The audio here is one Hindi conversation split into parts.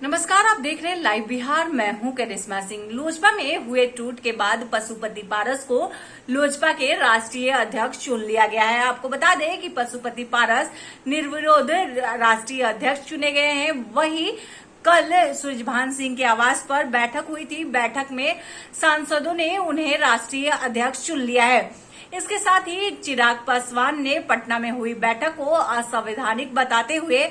नमस्कार, आप देख रहे हैं लाइव बिहार। मैं हूं करिश्मा सिंह। लोजपा में हुए टूट के बाद पशुपति पारस को लोजपा के राष्ट्रीय अध्यक्ष चुन लिया गया है। आपको बता दें कि पशुपति पारस निर्विरोध राष्ट्रीय अध्यक्ष चुने गए हैं। वहीं कल सूरजभान सिंह के आवास पर बैठक हुई थी। बैठक में सांसदों ने उन्हें राष्ट्रीय अध्यक्ष चुन लिया है। इसके साथ ही चिराग पासवान ने पटना में हुई बैठक को असंवैधानिक बताते हुए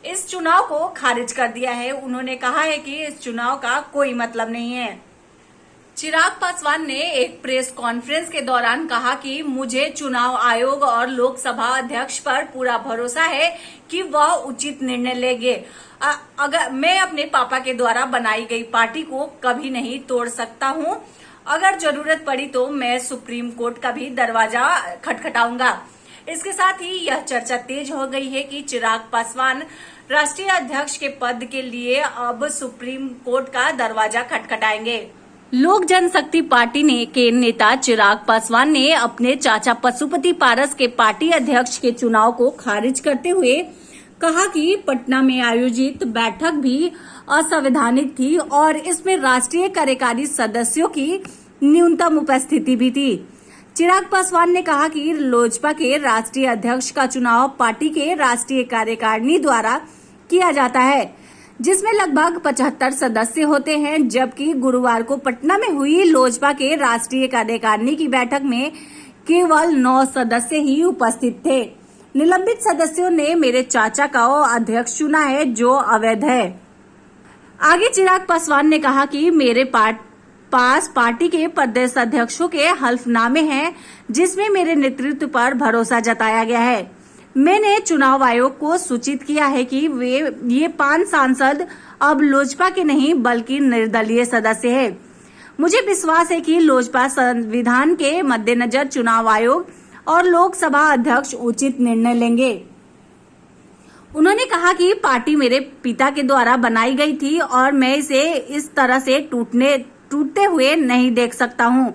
इस चुनाव को खारिज कर दिया है। उन्होंने कहा है कि इस चुनाव का कोई मतलब नहीं है। चिराग पासवान ने एक प्रेस कॉन्फ्रेंस के दौरान कहा कि मुझे चुनाव आयोग और लोकसभा अध्यक्ष पर पूरा भरोसा है कि वह उचित निर्णय लेंगे। अगर मैं अपने पापा के द्वारा बनाई गई पार्टी को कभी नहीं तोड़ सकता हूं। अगर जरूरत पड़ी तो मैं सुप्रीम कोर्ट का भी दरवाजा खटखटाऊंगा। इसके साथ ही यह चर्चा तेज हो गई है कि चिराग पासवान राष्ट्रीय अध्यक्ष के पद के लिए अब सुप्रीम कोर्ट का दरवाजा खटखटाएंगे। लोक जनशक्ति पार्टी के नेता चिराग पासवान ने अपने चाचा पशुपति पारस के पार्टी अध्यक्ष के चुनाव को खारिज करते हुए कहा कि पटना में आयोजित बैठक भी असंवैधानिक थी और इसमें राष्ट्रीय कार्यकारी सदस्यों की न्यूनतम उपस्थिति भी थी। चिराग पासवान ने कहा कि लोजपा के राष्ट्रीय अध्यक्ष का चुनाव पार्टी के राष्ट्रीय कार्यकारिणी द्वारा किया जाता है, जिसमें लगभग 75 सदस्य होते हैं, जबकि गुरुवार को पटना में हुई लोजपा के राष्ट्रीय कार्यकारिणी की बैठक में केवल 9 सदस्य ही उपस्थित थे। निलंबित सदस्यों ने मेरे चाचा का अध्यक्ष चुना है, जो अवैध है। आगे चिराग पासवान ने कहा कि मेरे पास पार्टी के प्रदेश अध्यक्षों के हल्फनामे हैं, जिसमें मेरे नेतृत्व पर भरोसा जताया गया है। मैंने चुनाव आयोग को सूचित किया है कि ये 5 सांसद अब लोजपा के नहीं बल्कि निर्दलीय सदस्य हैं। मुझे विश्वास है कि लोजपा संविधान के मद्देनजर चुनाव आयोग और लोकसभा अध्यक्ष उचित निर्णय लेंगे। उन्होंने कहा कि पार्टी मेरे पिता के द्वारा बनाई गई थी और मैं इसे इस तरह से टूटते हुए नहीं देख सकता हूं।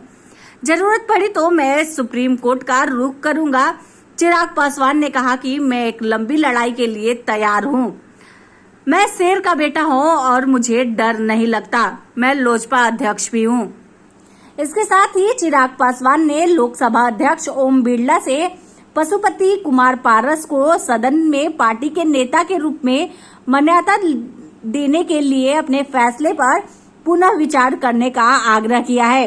जरूरत पड़ी तो मैं सुप्रीम कोर्ट का रुख करूंगा। चिराग पासवान ने कहा कि मैं एक लंबी लड़ाई के लिए तैयार हूं। मैं शेर का बेटा हूं और मुझे डर नहीं लगता। मैं लोजपा अध्यक्ष भी हूं। इसके साथ ही चिराग पासवान ने लोकसभा अध्यक्ष ओम बिरला से पशुपति कुमार पारस को सदन में पार्टी के नेता के रूप में मान्यता देने के लिए अपने फैसले पर पुनः विचार करने का आग्रह किया है।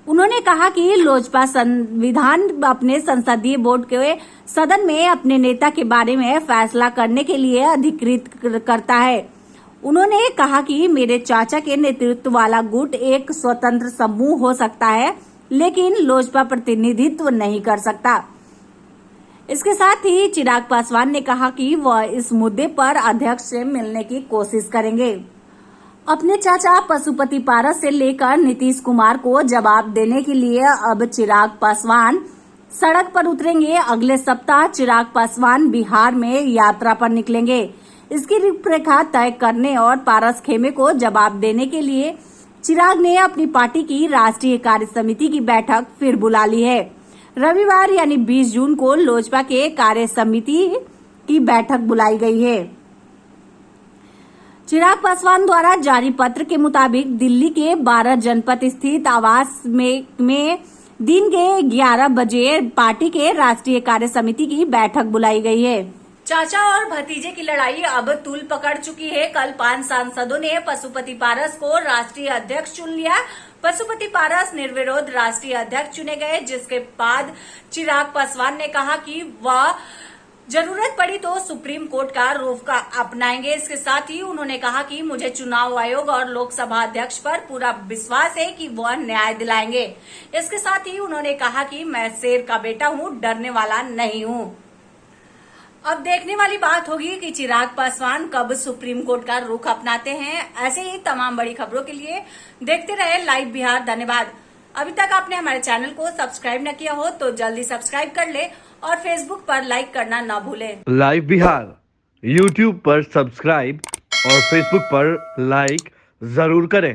उन्होंने कहा कि लोजपा संविधान अपने संसदीय बोर्ड के सदन में अपने नेता के बारे में फैसला करने के लिए अधिकृत करता है। उन्होंने कहा कि मेरे चाचा के नेतृत्व वाला गुट एक स्वतंत्र समूह हो सकता है, लेकिन लोजपा प्रतिनिधित्व नहीं कर सकता। इसके साथ ही चिराग पासवान ने कहा कि वह इस मुद्दे पर अध्यक्ष से मिलने की कोशिश करेंगे। अपने चाचा पशुपति पारस से लेकर नीतीश कुमार को जवाब देने के लिए अब चिराग पासवान सड़क पर उतरेंगे। अगले सप्ताह चिराग पासवान बिहार में यात्रा पर निकलेंगे। इसकी रूपरेखा तय करने और पारस खेमे को जवाब देने के लिए चिराग ने अपनी पार्टी की राष्ट्रीय कार्य समिति की बैठक फिर बुला ली है। रविवार यानी 20 जून को लोजपा के कार्य समिति की बैठक बुलाई गई है। चिराग पासवान द्वारा जारी पत्र के मुताबिक दिल्ली के 12 जनपद स्थित आवास में दिन के 11 बजे पार्टी के राष्ट्रीय कार्य समिति की बैठक बुलाई गई है। चाचा और भतीजे की लड़ाई अब तूल पकड़ चुकी है। कल 5 सांसदों ने पशुपति पारस को राष्ट्रीय अध्यक्ष चुन लिया। पशुपति पारस निर्विरोध राष्ट्रीय अध्यक्ष चुने गए, जिसके बाद चिराग पासवान ने कहा कि वह जरूरत पड़ी तो सुप्रीम कोर्ट का रुख अपनाएंगे। इसके साथ ही उन्होंने कहा कि मुझे चुनाव आयोग और लोकसभा अध्यक्ष पर पूरा विश्वास है कि वह न्याय दिलाएंगे। इसके साथ ही उन्होंने कहा कि मैं शेर का बेटा हूं, डरने वाला नहीं हूं। अब देखने वाली बात होगी कि चिराग पासवान कब सुप्रीम कोर्ट का रुख अपनाते हैं। ऐसे ही तमाम बड़ी खबरों के लिए देखते रहे लाइव बिहार। धन्यवाद। अभी तक आपने हमारे चैनल को सब्सक्राइब न किया हो तो जल्दी सब्सक्राइब कर ले और फेसबुक पर लाइक करना न भूलें। लाइव बिहार यूट्यूब पर सब्सक्राइब और फेसबुक पर लाइक जरूर करें।